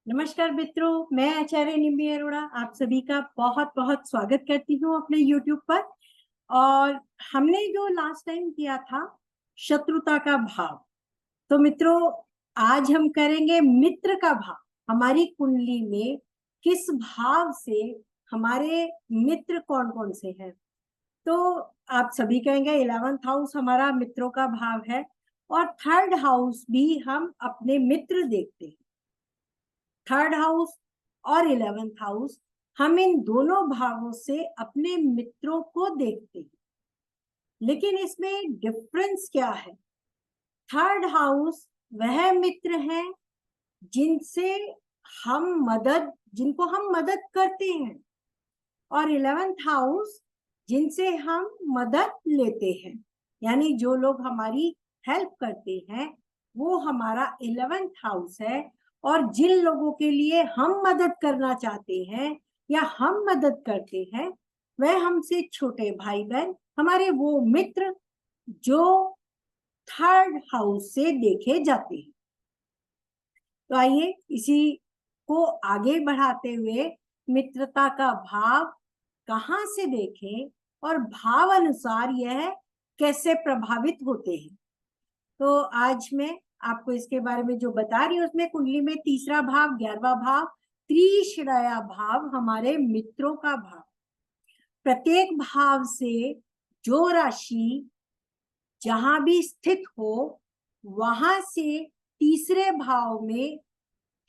नमस्कार मित्रों, मैं आचार्य निम्मी अरोड़ा आप सभी का बहुत बहुत स्वागत करती हूँ अपने YouTube पर। और हमने जो लास्ट टाइम किया था शत्रुता का भाव, तो मित्रों आज हम करेंगे मित्र का भाव। हमारी कुंडली में किस भाव से हमारे मित्र कौन कौन से हैं। तो आप सभी कहेंगे 11th हाउस हमारा मित्रों का भाव है और 3rd हाउस भी हम अपने मित्र देखते हैं। 3rd हाउस और 11th हाउस, हम इन दोनों भावों से अपने मित्रों को देखते हैं। लेकिन इसमें डिफरेंस क्या है? 3rd हाउस वह मित्र हैं जिनको हम मदद करते हैं, और 11th हाउस जिनसे हम मदद लेते हैं। यानी जो लोग हमारी हेल्प करते हैं वो हमारा 11th हाउस है, और जिन लोगों के लिए हम मदद करना चाहते हैं या हम मदद करते हैं वह हमसे छोटे भाई बहन, हमारे वो मित्र जो 3rd हाउस से देखे जाते हैं। तो आइए इसी को आगे बढ़ाते हुए मित्रता का भाव कहाँ से देखें और भाव अनुसार यह कैसे प्रभावित होते हैं। तो आज मैं आपको इसके बारे में जो बता रही हूँ, उसमें कुंडली में 3रा भाव, 11वां भाव, त्रिश्रेया भाव हमारे मित्रों का भाव। प्रत्येक भाव से जो राशि जहां भी स्थित हो वहां से 3रे भाव में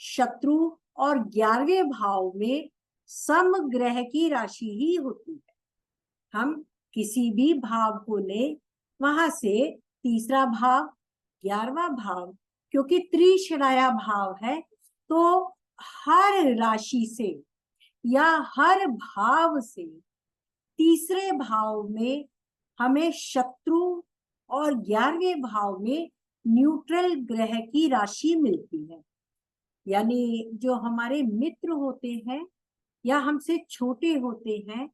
शत्रु और 11वें भाव में समग्रह की राशि ही होती है। हम किसी भी भाव को ले, वहां से 3रा भाव, 11वां भाव, क्योंकि त्रिश्रेया भाव है तो हर राशि से या हर भाव से 3रे भाव में हमें शत्रु और 11वें भाव में न्यूट्रल ग्रह की राशि मिलती है। यानी जो हमारे मित्र होते हैं या हमसे छोटे होते हैं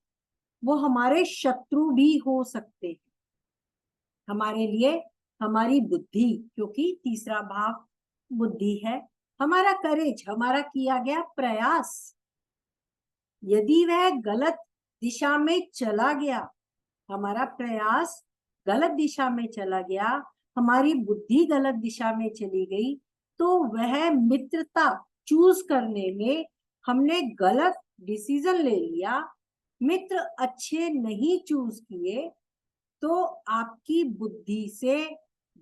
वो हमारे शत्रु भी हो सकते हैं हमारे लिए। हमारी बुद्धि, क्योंकि 3रा भाव बुद्धि है, हमारा करेज, हमारा किया गया प्रयास, यदि वह गलत दिशा में चला गया, हमारा प्रयास गलत दिशा में चला गया, हमारी बुद्धि गलत दिशा में चली गई, तो वह मित्रता चूज करने में हमने गलत डिसीजन ले लिया, मित्र अच्छे नहीं चूज किए, तो आपकी बुद्धि से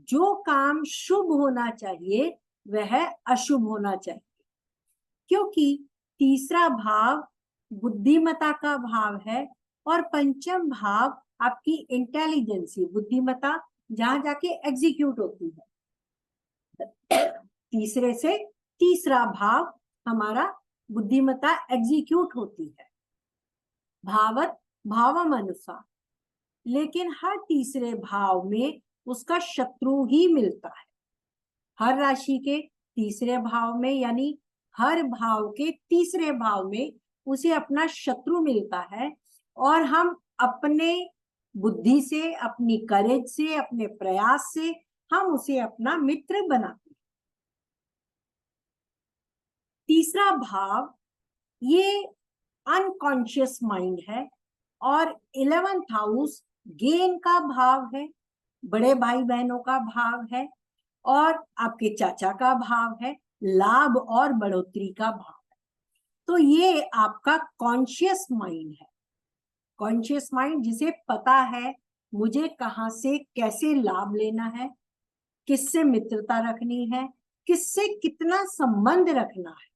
जो काम शुभ होना चाहिए वह अशुभ होना चाहिए। क्योंकि 3रा भाव बुद्धिमता का भाव है और 5म भाव आपकी इंटेलिजेंसी, बुद्धिमता जहां जाके एग्जीक्यूट होती है। 3रे से 3रा भाव हमारा बुद्धिमता एग्जीक्यूट होती है भावत भावम अनुसार। लेकिन हर 3रे भाव में उसका शत्रु ही मिलता है। हर राशि के 3रे भाव में, यानी हर भाव के 3रे भाव में उसे अपना शत्रु मिलता है, और हम अपने बुद्धि से, अपनी करेज से, अपने प्रयास से हम उसे अपना मित्र बनाते हैं। 3रा भाव ये अनकॉन्शियस माइंड है, और 11th हाउस गेन का भाव है, बड़े भाई बहनों का भाव है, और आपके चाचा का भाव है, लाभ और बढ़ोतरी का भाव है। तो ये आपका कॉन्शियस माइंड है। कॉन्शियस माइंड जिसे पता है मुझे कहाँ से कैसे लाभ लेना है, किससे मित्रता रखनी है, किससे कितना संबंध रखना है,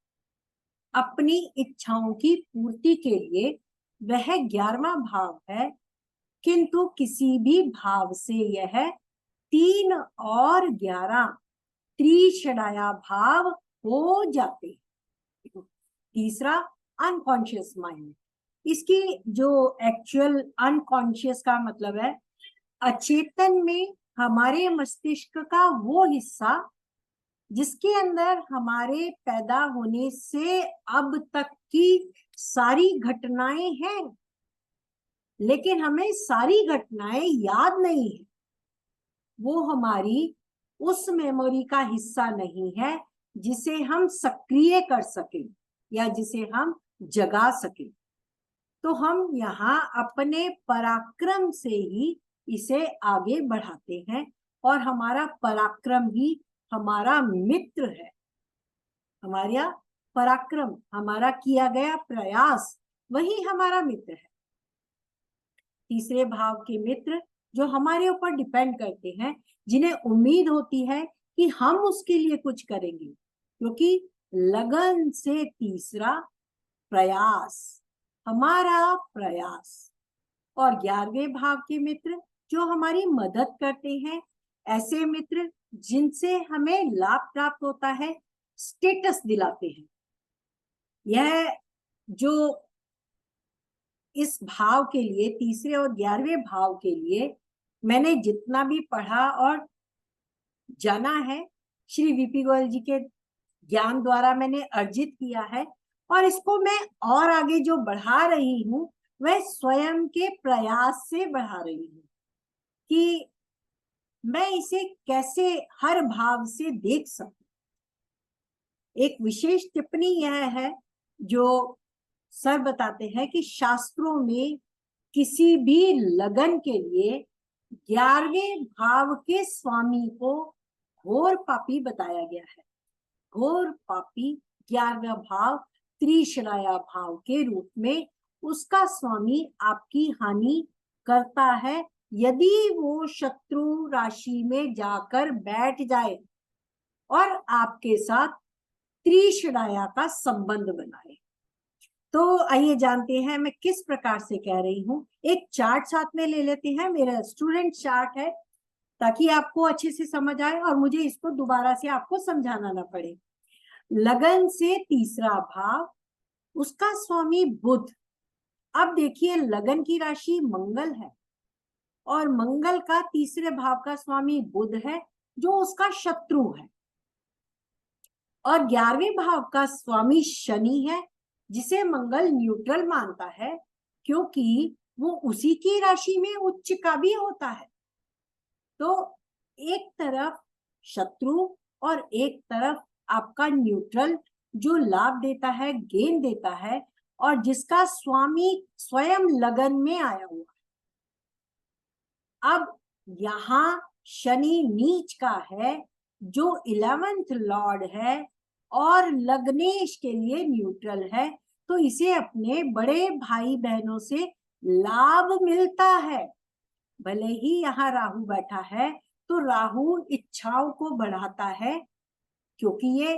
अपनी इच्छाओं की पूर्ति के लिए वह 11वां भाव है। किंतु किसी भी भाव से यह 3 और 11 त्रिश्रेया भाव हो जाते हैं। 3रा अनकॉन्शियस माइंड, इसकी जो एक्चुअल अनकॉन्शियस का मतलब है अचेतन में हमारे मस्तिष्क का वो हिस्सा जिसके अंदर हमारे पैदा होने से अब तक की सारी घटनाएं हैं, लेकिन हमें सारी घटनाएं याद नहीं है। वो हमारी उस मेमोरी का हिस्सा नहीं है जिसे हम सक्रिय कर सकें या जिसे हम जगा सकें। तो हम यहाँ अपने पराक्रम से ही इसे आगे बढ़ाते हैं और हमारा पराक्रम ही हमारा मित्र है। हमारा पराक्रम, हमारा किया गया प्रयास, वही हमारा मित्र है। तीसरे भाव के मित्र जो हमारे ऊपर डिपेंड करते हैं, जिन्हें उम्मीद होती है कि हम उसके लिए कुछ करेंगे, क्योंकि लगन से तीसरा प्रयास, हमारा प्रयास। और 11वें भाव के मित्र जो हमारी मदद करते हैं, ऐसे मित्र जिनसे हमें लाभ प्राप्त होता है, स्टेटस दिलाते हैं। यह जो इस भाव के लिए, तीसरे और 11वें भाव के लिए मैंने जितना भी पढ़ा और जाना है, श्री वीपी गोयल जी के ज्ञान द्वारा मैंने अर्जित किया है, और इसको मैं और आगे जो बढ़ा रही हूँ वह स्वयं के प्रयास से बढ़ा रही हूँ कि मैं इसे कैसे हर भाव से देख सकूं। एक विशेष टिप्पणी यह है जो सर बताते हैं कि शास्त्रों में किसी भी लगन के लिए 11वें भाव के स्वामी को घोर पापी बताया गया है। घोर पापी 11वां भाव त्रिशराया भाव के रूप में उसका स्वामी आपकी हानि करता है यदि वो शत्रु राशि में जाकर बैठ जाए और आपके साथ त्रिशराया का संबंध बनाए। तो आइए जानते हैं मैं किस प्रकार से कह रही हूँ। एक चार्ट साथ में ले लेते हैं, मेरा स्टूडेंट चार्ट है, ताकि आपको अच्छे से समझ आए और मुझे इसको दोबारा से आपको समझाना ना पड़े। लगन से तीसरा भाव, उसका स्वामी बुध। अब देखिए लगन की राशि मंगल है और मंगल का तीसरे भाव का स्वामी बुध है जो उसका शत्रु है, और 11वें भाव का स्वामी शनि है जिसे मंगल न्यूट्रल मानता है, क्योंकि वो उसी की राशि में उच्च का भी होता है। तो एक तरफ शत्रु और एक तरफ आपका न्यूट्रल जो लाभ देता है, गेन देता है, और जिसका स्वामी स्वयं लगन में आया हुआ है। अब यहाँ शनि नीच का है जो 11th लॉर्ड है और लग्नेश के लिए न्यूट्रल है, तो इसे अपने बड़े भाई बहनों से लाभ मिलता है। भले ही यहाँ राहु बैठा है तो राहु इच्छाओं को बढ़ाता है, क्योंकि ये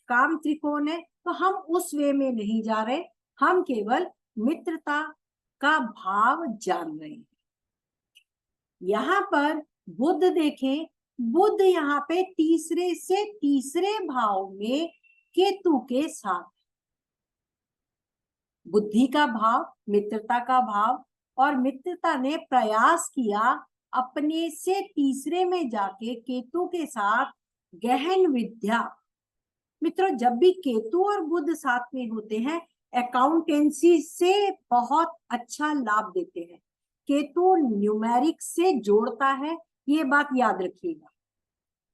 काम त्रिकोण है, तो हम उस वे में नहीं जा रहे, हम केवल मित्रता का भाव जान रहे हैं। यहाँ पर बुध देखें, बुध यहाँ पे तीसरे से तीसरे भाव में केतु के साथ, बुद्धि का भाव, मित्रता का भाव, और मित्रता ने प्रयास किया अपने से तीसरे में जाके केतु के साथ गहन विद्या। मित्रों, जब भी केतु और बुध साथ में होते हैं अकाउंटेंसी से बहुत अच्छा लाभ देते हैं। केतु न्यूमेरिक से जोड़ता है, ये बात याद रखिएगा।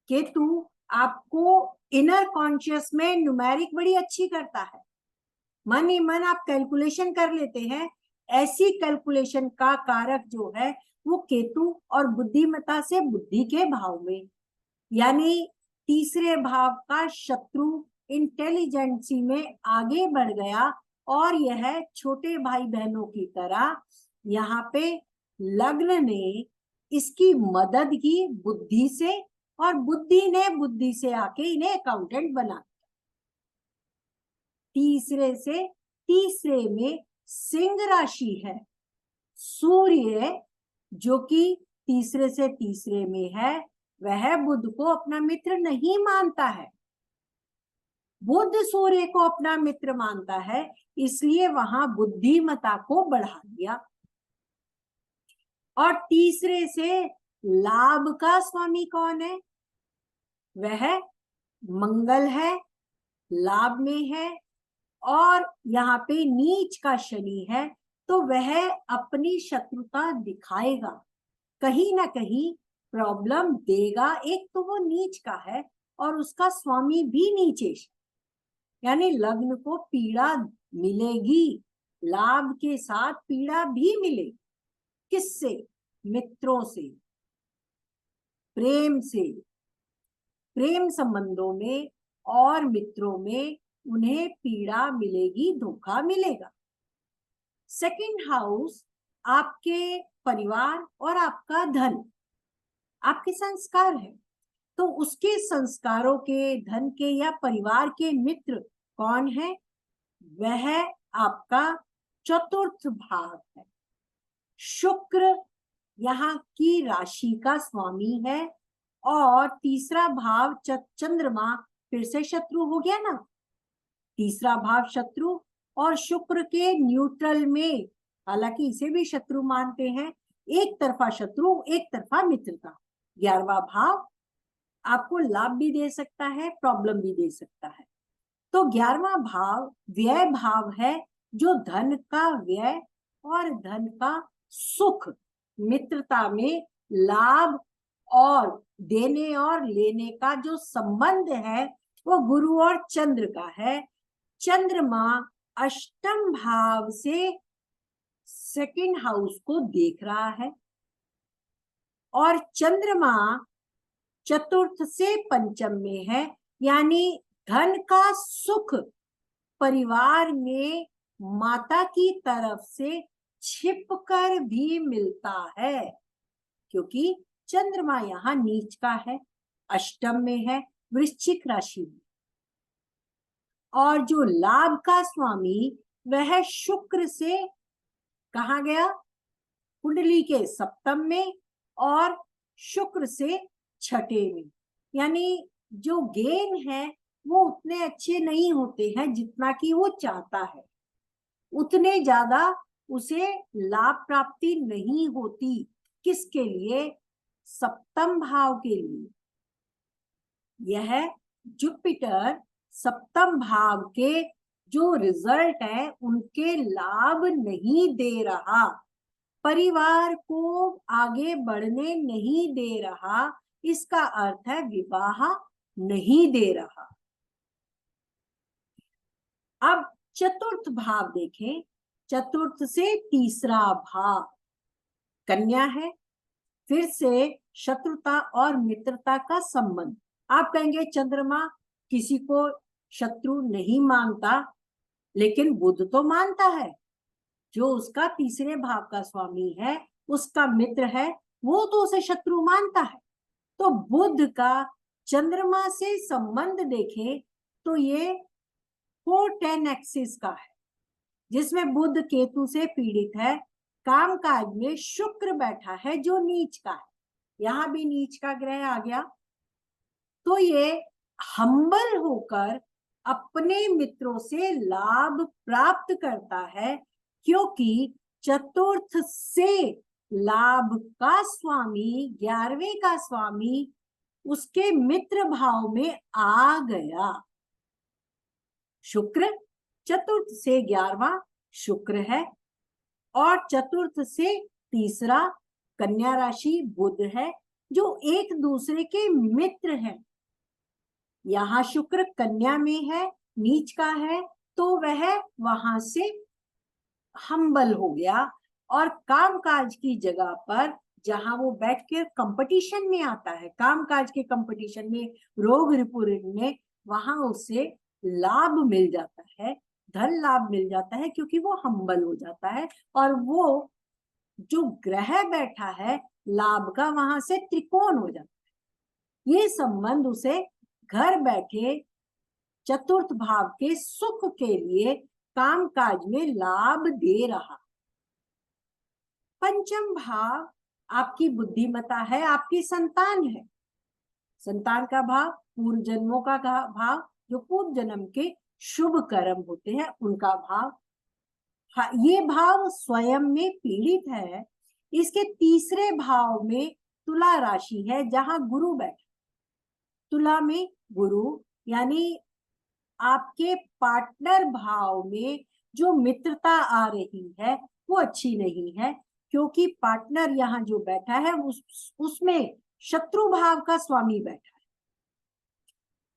केतु आपको इनर कॉन्शियस में न्यूमेरिक बड़ी अच्छी करता है, मन ही मन आप कैलकुलेशन कर लेते हैं। ऐसी कैलकुलेशन का कारक जो है वो केतु और बुद्धिमत्ता से बुद्धि के भाव में, यानी तीसरे भाव का शत्रु इंटेलिजेंसी में आगे बढ़ गया, और यह छोटे भाई बहनों की तरह यहाँ पे लग्न ने इसकी मदद की बुद्धि से, और बुद्धि ने बुद्धि से आके इन्हें अकाउंटेंट बना दिया। तीसरे से तीसरे में सिंह राशि है, सूर्य जो कि तीसरे से तीसरे में है, वह बुध को अपना मित्र नहीं मानता है। बुध सूर्य को अपना मित्र मानता है, इसलिए वहां बुद्धिमता को बढ़ा दिया। और तीसरे से लाभ का स्वामी कौन है? वह मंगल है, लाभ में है, और यहाँ पे नीच का शनि है, तो वह अपनी शत्रुता दिखाएगा, कहीं ना कहीं प्रॉब्लम देगा। एक तो वो नीच का है और उसका स्वामी भी नीचे, यानी लग्न को पीड़ा मिलेगी, लाभ के साथ पीड़ा भी मिलेगी। किससे? मित्रों से, प्रेम से, प्रेम संबंधों में और मित्रों में उन्हें पीड़ा मिलेगी, धोखा मिलेगा। सेकंड हाउस आपके परिवार और आपका धन, आपके संस्कार है, तो उसके संस्कारों के, धन के या परिवार के मित्र कौन है? वह आपका चतुर्थ भाव है। शुक्र यहाँ की राशि का स्वामी है और तीसरा भाव चंद्रमा, फिर से शत्रु हो गया ना, तीसरा भाव शत्रु और शुक्र के न्यूट्रल में, हालांकि इसे भी शत्रु मानते हैं, एक तरफा शत्रु एक तरफा मित्रता। 11वां भाव आपको लाभ भी दे सकता है, प्रॉब्लम भी दे सकता है। तो 11वां भाव व्यय भाव है, जो धन का व्यय और धन का सुख, मित्रता में लाभ और देने और लेने का जो संबंध है वो गुरु और चंद्र का है। चंद्रमा अष्टम भाव से सेकंड हाउस को देख रहा है और चंद्रमा चतुर्थ से पंचम में है, यानी धन का सुख परिवार में माता की तरफ से छिपकर भी मिलता है, क्योंकि चंद्रमा यहाँ नीच का है, अष्टम में है, वृश्चिक राशि में। और जो लाभ का स्वामी वह शुक्र से कहा गया? कुंडली के सप्तम में और शुक्र से छठे में, यानी जो गेन है वो उतने अच्छे नहीं होते हैं जितना कि वो चाहता है, उतने ज्यादा उसे लाभ प्राप्ति नहीं होती। किसके लिए? सप्तम भाव के लिए। यह जुपिटर सप्तम भाव के जो रिजल्ट है उनके लाभ नहीं दे रहा, परिवार को आगे बढ़ने नहीं दे रहा, इसका अर्थ है विवाह नहीं दे रहा। अब चतुर्थ भाव देखें, चतुर्थ से तीसरा भाव कन्या है, फिर से शत्रुता और मित्रता का संबंध। आप कहेंगे चंद्रमा किसी को शत्रु नहीं मानता, लेकिन बुध तो मानता है, जो उसका तीसरे भाव का स्वामी है, उसका मित्र है, वो तो उसे शत्रु मानता है। तो बुध का चंद्रमा से संबंध देखें तो ये 410 एक्सिस का है, जिसमें बुध केतु से पीड़ित है। कामकाज में शुक्र बैठा है जो नीच का है, यहां भी नीच का ग्रह आ गया। तो ये हम्बल होकर अपने मित्रों से लाभ प्राप्त करता है, क्योंकि चतुर्थ से लाभ का स्वामी, 11वें का स्वामी उसके मित्र भाव में आ गया। शुक्र चतुर्थ से 11वां शुक्र है और चतुर्थ से तीसरा कन्या राशि बुध है, जो एक दूसरे के मित्र हैं। यहाँ शुक्र कन्या में है, नीच का है, तो वह वहां से हम्बल हो गया और कामकाज की जगह पर जहां वो बैठ के कंपटीशन में आता है, कामकाज के कंपटीशन में, रोग रिपुरण में, वहां उसे लाभ मिल जाता है, धन लाभ मिल जाता है, क्योंकि वो हम्बल हो जाता है। और वो जो ग्रह बैठा है लाभ का, वहां से त्रिकोण हो जाता है। ये संबंध उसे घर बैठे चतुर्थ भाव के सुख के लिए कामकाज में लाभ दे रहा। पंचम भाव आपकी बुद्धिमता है, आपकी संतान है। संतान का भाव पूर्व जन्मों का भाव, जो पूर्व जन्म के शुभ कर्म होते हैं उनका भाव। ये भाव स्वयं में पीड़ित है। इसके तीसरे भाव में तुला राशि है, जहां गुरु बैठा। तुला में गुरु, यानी आपके पार्टनर भाव में जो मित्रता आ रही है वो अच्छी नहीं है, क्योंकि पार्टनर यहाँ जो बैठा है उसमें शत्रु भाव का स्वामी बैठा है।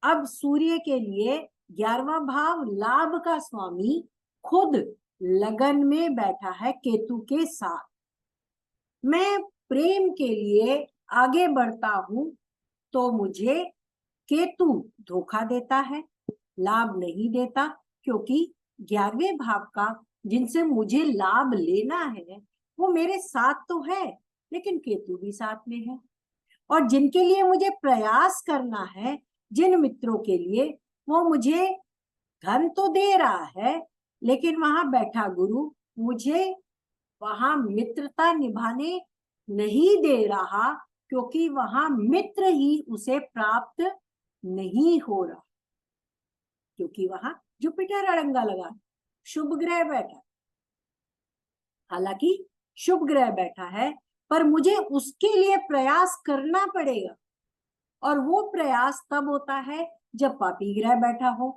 अब सूर्य के लिए 11वां भाव लाभ का स्वामी खुद लगन में बैठा है केतु के साथ। मैं प्रेम के लिए आगे बढ़ता हूं तो मुझे केतु धोखा देता है, लाभ नहीं देता, क्योंकि 11वें भाव का जिनसे मुझे लाभ लेना है वो मेरे साथ तो है, लेकिन केतु भी साथ में है। और जिनके लिए मुझे प्रयास करना है, जिन मित्रों के लिए, वो मुझे धन तो दे रहा है, लेकिन वहां बैठा गुरु मुझे वहां मित्रता निभाने नहीं दे रहा, क्योंकि वहां मित्र ही उसे प्राप्त नहीं हो रहा, क्योंकि वहां जुपिटर अड़ंगा लगा, शुभ ग्रह बैठा। हालांकि शुभ ग्रह बैठा है, पर मुझे उसके लिए प्रयास करना पड़ेगा, और वो प्रयास तब होता है जब पापी ग्रह बैठा हो।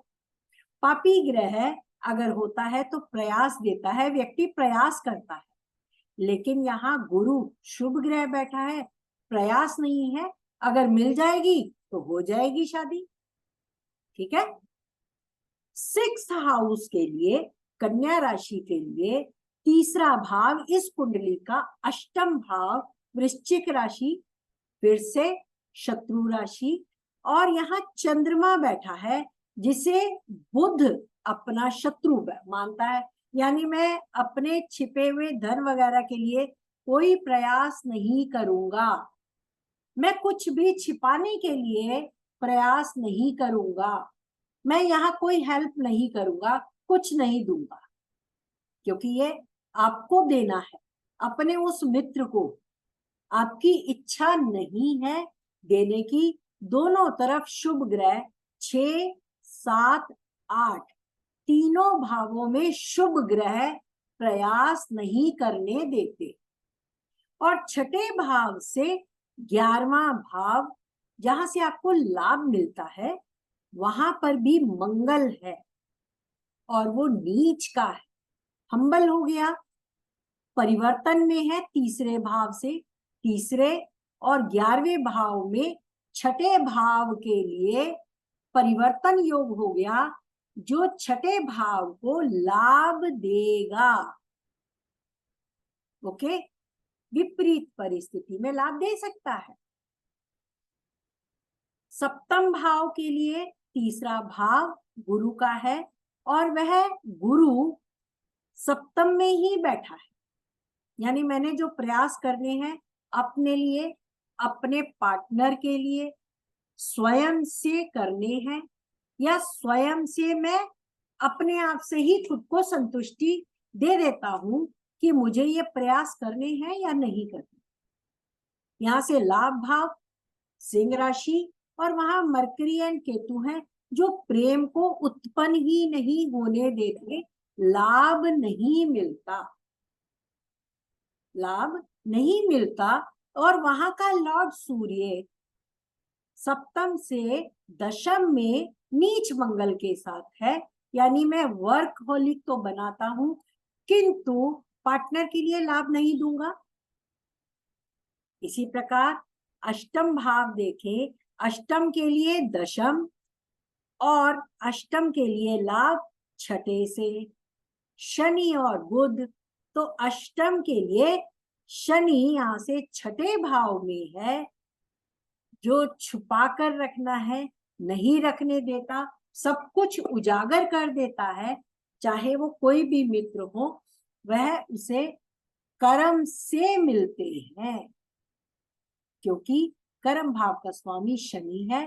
पापी ग्रह अगर होता है तो प्रयास देता है, व्यक्ति प्रयास करता है, लेकिन यहाँ गुरु शुभ ग्रह बैठा है, प्रयास नहीं है, अगर मिल जाएगी तो हो जाएगी शादी। ठीक है। 6th हाउस के लिए, कन्या राशि के लिए तीसरा भाव इस कुंडली का अष्टम भाव वृश्चिक राशि, फिर से शत्रु राशि, और यहाँ चंद्रमा बैठा है जिसे बुध अपना शत्रु मानता है। यानी मैं अपने छिपे हुए धन वगैरह के लिए कोई प्रयास नहीं करूंगा, मैं कुछ भी छिपाने के लिए प्रयास नहीं करूंगा, मैं यहाँ कोई हेल्प नहीं करूंगा, कुछ नहीं दूंगा, क्योंकि ये आपको देना है अपने उस मित्र को, आपकी इच्छा नहीं है देने की। दोनों तरफ शुभ ग्रह 6, 7, 8 तीनों भावों में शुभ ग्रह प्रयास नहीं करने देते। और छठे भाव से 11वां भाव जहां से आपको लाभ मिलता है, वहां पर भी मंगल है, और वो नीच का है, हम्बल हो गया, परिवर्तन में है तीसरे भाव से। तीसरे और 11वें भाव में छठे भाव के लिए परिवर्तन योग हो गया, जो छठे भाव को लाभ देगा। ओके, विपरीत परिस्थिति में लाभ दे सकता है। सप्तम भाव के लिए तीसरा भाव गुरु का है, और वह गुरु सप्तम में ही बैठा है। यानी मैंने जो प्रयास करने हैं अपने लिए, अपने पार्टनर के लिए, स्वयं से करने हैं, या स्वयं से मैं अपने आप से ही खुद को संतुष्टि दे देता हूं कि मुझे ये प्रयास करने हैं या नहीं करने। यहाँ से लाभ भाव सिंह राशि, और वहां मरकरी एंड केतु हैं जो प्रेम को उत्पन्न ही नहीं होने देते, लाभ नहीं मिलता, लाभ नहीं मिलता। और वहां का लॉर्ड सूर्य सप्तम से दशम में नीच मंगल के साथ है, यानी मैं वर्कहोलिक तो बनाता हूं, किंतु पार्टनर के लिए लाभ नहीं दूंगा। इसी प्रकार अष्टम भाव देखें, अष्टम के लिए दशम, और अष्टम के लिए लाभ छठे से शनि और बुध। तो अष्टम के लिए शनि यहाँ से छठे भाव में है, जो छुपा कर रखना है नहीं रखने देता, सब कुछ उजागर कर देता है। चाहे वो कोई भी मित्र हो, वह उसे कर्म से मिलते हैं, क्योंकि कर्म भाव का स्वामी शनि है,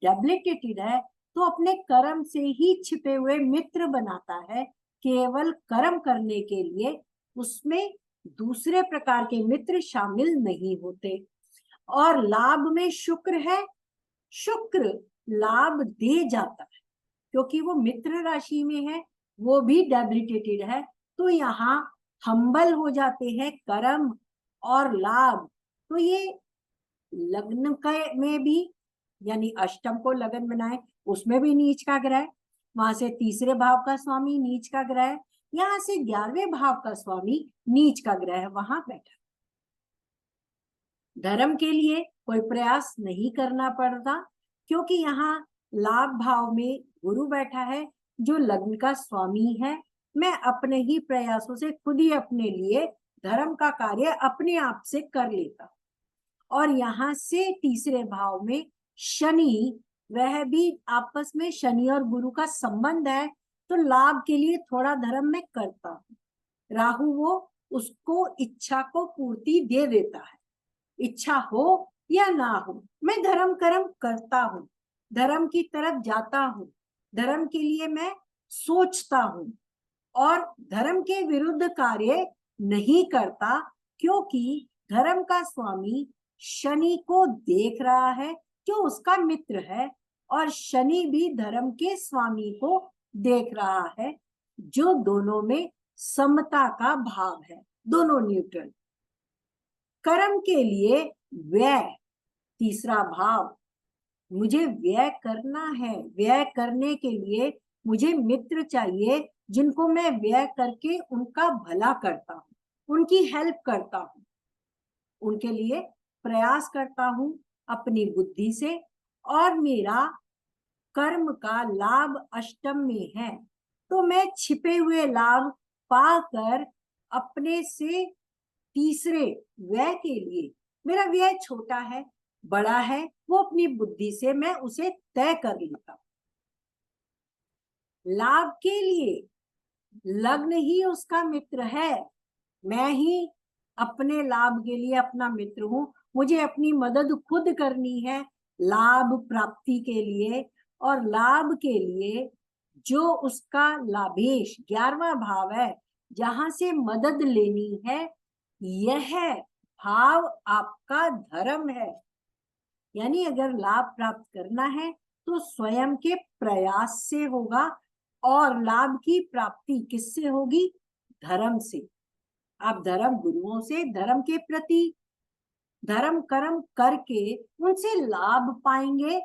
डेबिलिटेटेड है, तो अपने कर्म से ही छिपे हुए मित्र बनाता है, केवल कर्म करने के लिए। उसमें दूसरे प्रकार के मित्र शामिल नहीं होते। और लाभ में शुक्र है, शुक्र लाभ दे जाता है, क्योंकि वो मित्र राशि में है, वो भी डेबिलिटेटेड है, तो यहाँ हम्बल हो जाते हैं कर्म और लाभ। तो ये लग्न के में भी, यानी अष्टम को लगन बनाए, उसमें भी नीच का ग्रह, वहां से तीसरे भाव का स्वामी नीच का ग्रह, यहाँ से 11वें भाव का स्वामी नीच का ग्रह वहां बैठा। धर्म के लिए कोई प्रयास नहीं करना पड़ता, क्योंकि यहाँ लाभ भाव में गुरु बैठा है जो लग्न का स्वामी है। मैं अपने ही प्रयासों से खुद ही अपने लिए धर्म का कार्य अपने आप से कर लेता। और यहाँ से तीसरे भाव में शनि, वह भी आपस में शनि और गुरु का संबंध है, तो लाभ के लिए थोड़ा धर्म में करता हूँ। राहु वो उसको इच्छा को पूर्ति दे देता है, इच्छा हो या ना हो मैं धर्म कर्म करता हूँ, धर्म की तरफ जाता हूँ, धर्म के लिए मैं सोचता हूँ और धर्म के विरुद्ध कार्य नहीं करता, क्योंकि धर्म का स्वामी शनि को देख रहा है जो उसका मित्र है, और शनि भी धर्म के स्वामी को देख रहा है जो दोनों में समता का भाव है, दोनों न्यूट्रल। कर्म के लिए व्यय, तीसरा भाव, मुझे व्यय करना है, व्यय करने के लिए मुझे मित्र चाहिए जिनको मैं व्यय करके उनका भला करता हूँ, उनकी हेल्प करता हूँ, उनके लिए प्रयास करता हूँ अपनी बुद्धि से। और मेरा कर्म का लाभ अष्टम में है, तो मैं छिपे हुए लाभ पाकर अपने से तीसरे व्यय के लिए, मेरा व्यय छोटा है बड़ा है वो अपनी बुद्धि से मैं उसे तय कर लेता। लाभ के लिए लग्न ही उसका मित्र है, मैं ही अपने लाभ के लिए अपना मित्र हूं, मुझे अपनी मदद खुद करनी है लाभ प्राप्ति के लिए। और लाभ के लिए जो उसका लाभेश 11वां भाव है जहां से मदद लेनी है, यह भाव आपका धर्म है। यानी अगर लाभ प्राप्त करना है तो स्वयं के प्रयास से होगा, और लाभ की प्राप्ति किससे होगी? धर्म से। आप धर्म गुरुओं से धर्म के प्रति धर्म कर्म करके उनसे लाभ पाएंगे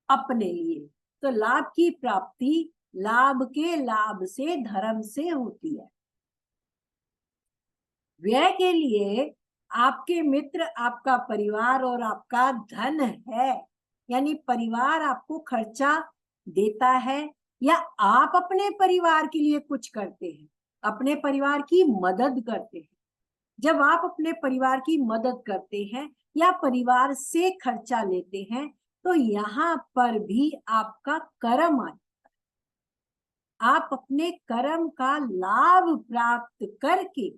अपने लिए। तो लाभ की प्राप्ति लाभ के लाभ से धर्म से होती है। व्यय के लिए आपके मित्र आपका परिवार और आपका धन है, यानी परिवार आपको खर्चा देता है या आप अपने परिवार के लिए कुछ करते हैं, अपने परिवार की मदद करते हैं। जब आप अपने परिवार की मदद करते हैं या परिवार से खर्चा लेते हैं तो यहाँ पर भी आपका कर्म आता है। आप अपने कर्म का लाभ प्राप्त करके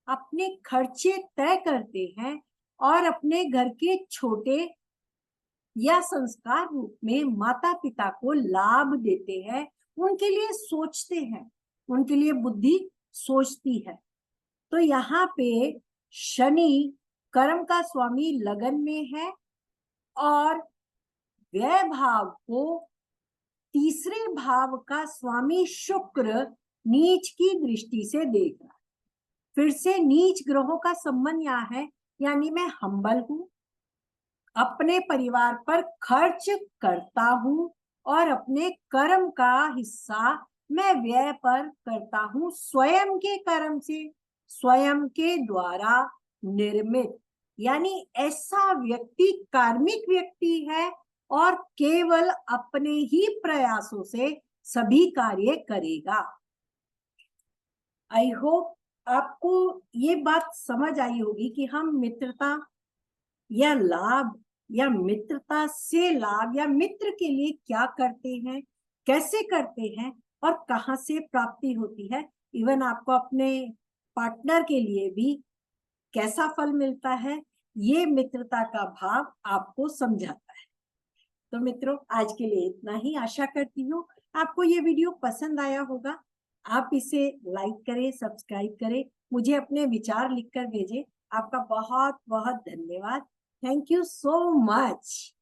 अपने खर्चे तय करते हैं और अपने घर के छोटे या संस्कार रूप में माता पिता को लाभ देते हैं, उनके लिए सोचते हैं, उनके लिए बुद्धि सोचती है। तो यहाँ पे शनि कर्म का स्वामी लगन में है और व्यय भाव को तीसरे भाव का स्वामी शुक्र नीच की दृष्टि से देख रहा है। फिर से नीच ग्रहों का संबंध यहाँ है, यानी मैं हम्बल हूं, अपने परिवार पर खर्च करता हूं और अपने कर्म का हिस्सा मैं व्यय पर करता हूं, स्वयं के कर्म से, स्वयं के द्वारा निर्मित। यानी ऐसा व्यक्ति कार्मिक व्यक्ति है और केवल अपने ही प्रयासों से सभी कार्य करेगा। आई होप आपको ये बात समझ आई होगी कि हम मित्रता या लाभ या मित्रता से लाभ या मित्र के लिए क्या करते हैं, कैसे करते हैं और कहां से प्राप्ति होती है। इवन आपको अपने पार्टनर के लिए भी कैसा फल मिलता है, ये मित्रता का भाव आपको समझाता है। तो मित्रों, आज के लिए इतना ही। आशा करती हूँ आपको ये वीडियो पसंद आया होगा। आप इसे लाइक करें, सब्सक्राइब करें, मुझे अपने विचार लिखकर भेजें। आपका बहुत बहुत धन्यवाद। Thank you so much.